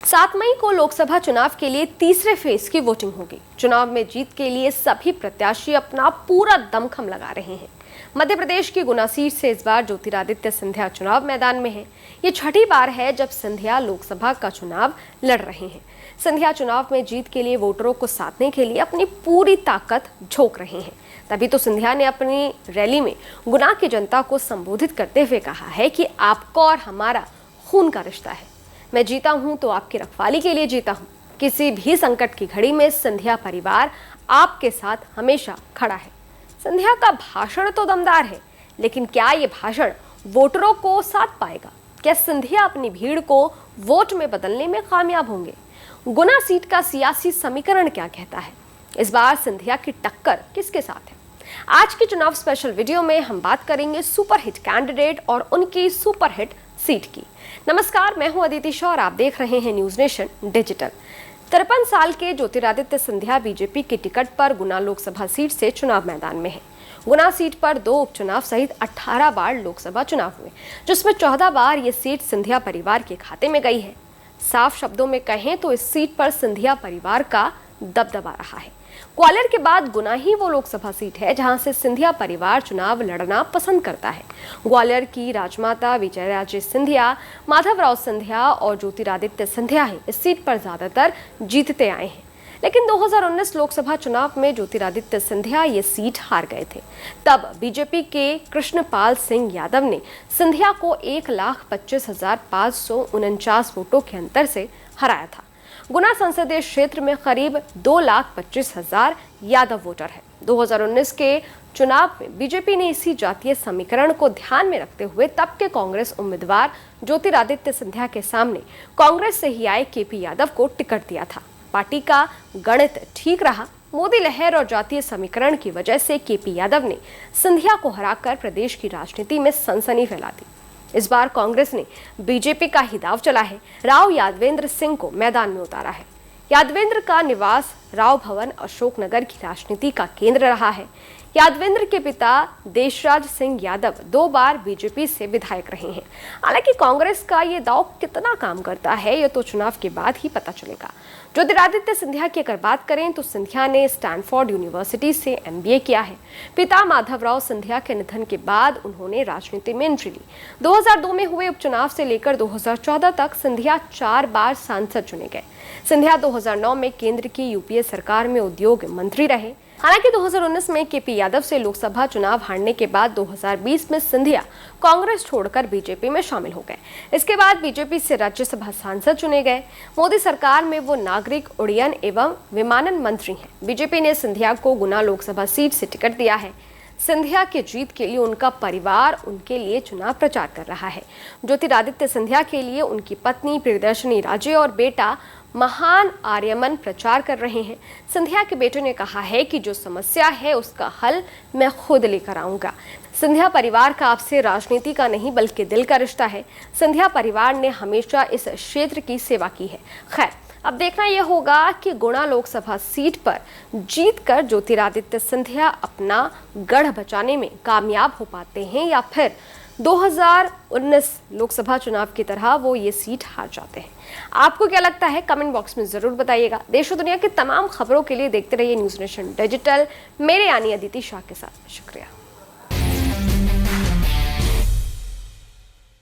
7 मई को लोकसभा चुनाव के लिए तीसरे फेज की वोटिंग होगी। चुनाव में जीत के लिए सभी प्रत्याशी अपना पूरा दमखम लगा रहे हैं। मध्य प्रदेश की गुना सीट से इस बार ज्योतिरादित्य सिंधिया चुनाव मैदान में हैं। ये छठी बार है जब सिंधिया लोकसभा का चुनाव लड़ रहे हैं। सिंधिया चुनाव में जीत के लिए वोटरों को साधने के लिए अपनी पूरी ताकत झोंक रहे हैं। तभी तो सिंधिया ने अपनी रैली में गुना की जनता को संबोधित करते हुए कहा है कि आपको और हमारा खून का रिश्ता है। मैं जीता हूं तो आपकी रखवाली के लिए जीता हूं। किसी भी संकट की घड़ी में सिंधिया परिवार आपके साथ हमेशा खड़ा है। सिंधिया का भाषण तो दमदार है, लेकिन क्या ये भाषण वोटरों को साध पाएगा? क्या सिंधिया अपनी भीड़ को वोट में बदलने में कामयाब होंगे? गुना सीट का सियासी समीकरण क्या कहता है? इस बार सिंधिया की टक्कर किसके साथ है? आज की चुनाव स्पेशल वीडियो में हम बात करेंगे सुपरहिट कैंडिडेट और उनकी सुपरहिट सीट की। नमस्कार, मैं हूं अदिति शाह और आप देख रहे हैं न्यूज नेशन डिजिटल। 53 साल के ज्योतिरादित्य सिंधिया बीजेपी की टिकट पर गुना लोकसभा सीट से चुनाव मैदान में है। गुना सीट पर 2 उपचुनाव सहित 18 बार लोकसभा चुनाव हुए, जिसमें 14 बार ये सीट सिंधिया परिवार के खाते में गई है। साफ शब्दों में कहें तो इस सीट पर सिंधिया परिवार का दबदबा रहा है। ग्वालियर के बाद गुना ही वो लोकसभा सीट है जहां से सिंधिया परिवार चुनाव लड़ना पसंद करता है। ग्वालियर की राजमाता विजयराजे सिंधिया, माधवराव सिंधिया और ज्योतिरादित्य सिंधिया ही इस सीट पर ज्यादातर जीतते आए हैं। लेकिन 2019 लोकसभा चुनाव में ज्योतिरादित्य सिंधिया ये सीट हार गए थे। तब बीजेपी के कृष्णपाल सिंह यादव ने सिंधिया को 1,25,549 वोटों के अंतर से हराया था। गुना संसदीय क्षेत्र में करीब 2,25,000 यादव वोटर है। 2019 के चुनाव में बीजेपी ने इसी जातीय समीकरण को ध्यान में रखते हुए तब के कांग्रेस उम्मीदवार ज्योतिरादित्य सिंधिया के सामने कांग्रेस से ही आए केपी यादव को टिकट दिया था। पार्टी का गणित ठीक रहा। मोदी लहर और जातीय समीकरण की वजह से केपी यादव ने सिंधिया को हराकर प्रदेश की राजनीति में सनसनी फैला दी। इस बार कांग्रेस ने बीजेपी का ही दांव चला है। राव यादवेंद्र सिंह को मैदान में उतारा है। यादवेंद्र का निवास राव भवन अशोकनगर की राजनीति का केंद्र रहा है। यादवेंद्र के पिता देशराज सिंह यादव 2 बार बीजेपी से विधायक रहे हैं। हालांकि कांग्रेस का ये दांव कितना काम करता है ये तो चुनाव के बाद ही पता चलेगा। ज्योतिरादित्य सिंधिया की अगर बात करें तो सिंधिया ने स्टैनफोर्ड यूनिवर्सिटी से MBA किया है। पिता माधवराव सिंधिया के निधन के बाद उन्होंने राजनीति में एंट्री ली। 2002 में हुए उपचुनाव से लेकर 2014 तक सिंधिया 4 बार सांसद चुने गए। सिंधिया 2009 में केंद्र की UPA सरकार में उद्योग मंत्री रहे। हालांकि 2019 में केपी यादव से लोकसभा चुनाव हारने के बाद 2020 में सिंधिया कांग्रेस छोड़कर बीजेपी में शामिल हो गए। इसके बाद बीजेपी से राज्यसभा सांसद चुने गए। मोदी सरकार में वो नागरिक उड्डयन एवं विमानन मंत्री हैं। बीजेपी ने सिंधिया को गुना लोकसभा सीट से टिकट दिया है। सिंधिया के जीत के लिए उनका परिवार उनके लिए चुनाव प्रचार कर रहा है। ज्योतिरादित्य सिंधिया के लिए उनकी पत्नी प्रियदर्शनी राजे और बेटा महान आर्यमन प्रचार कर रहे हैं। सिंधिया के बेटे ने कहा है कि जो समस्या है उसका हल मैं खुद लेकर आऊंगा। सिंधिया परिवार का आपसे राजनीति का नहीं बल्कि दिल का रिश्ता है। सिंधिया परिवार ने हमेशा इस क्षेत्र की सेवा की है। खैर, अब देखना यह होगा कि गुना लोकसभा सीट पर जीतकर ज्योतिरादित्य सिंधिया अपना गढ़ बचाने में कामयाब हो पाते हैं या फिर 2019 लोकसभा चुनाव की तरह वो ये सीट हार जाते हैं। आपको क्या लगता है? कमेंट बॉक्स में जरूर बताइएगा। देश और दुनिया की तमाम खबरों के लिए देखते रहिए न्यूज नेशन डिजिटल, मेरे यानी अदिति शाह के साथ। शुक्रिया।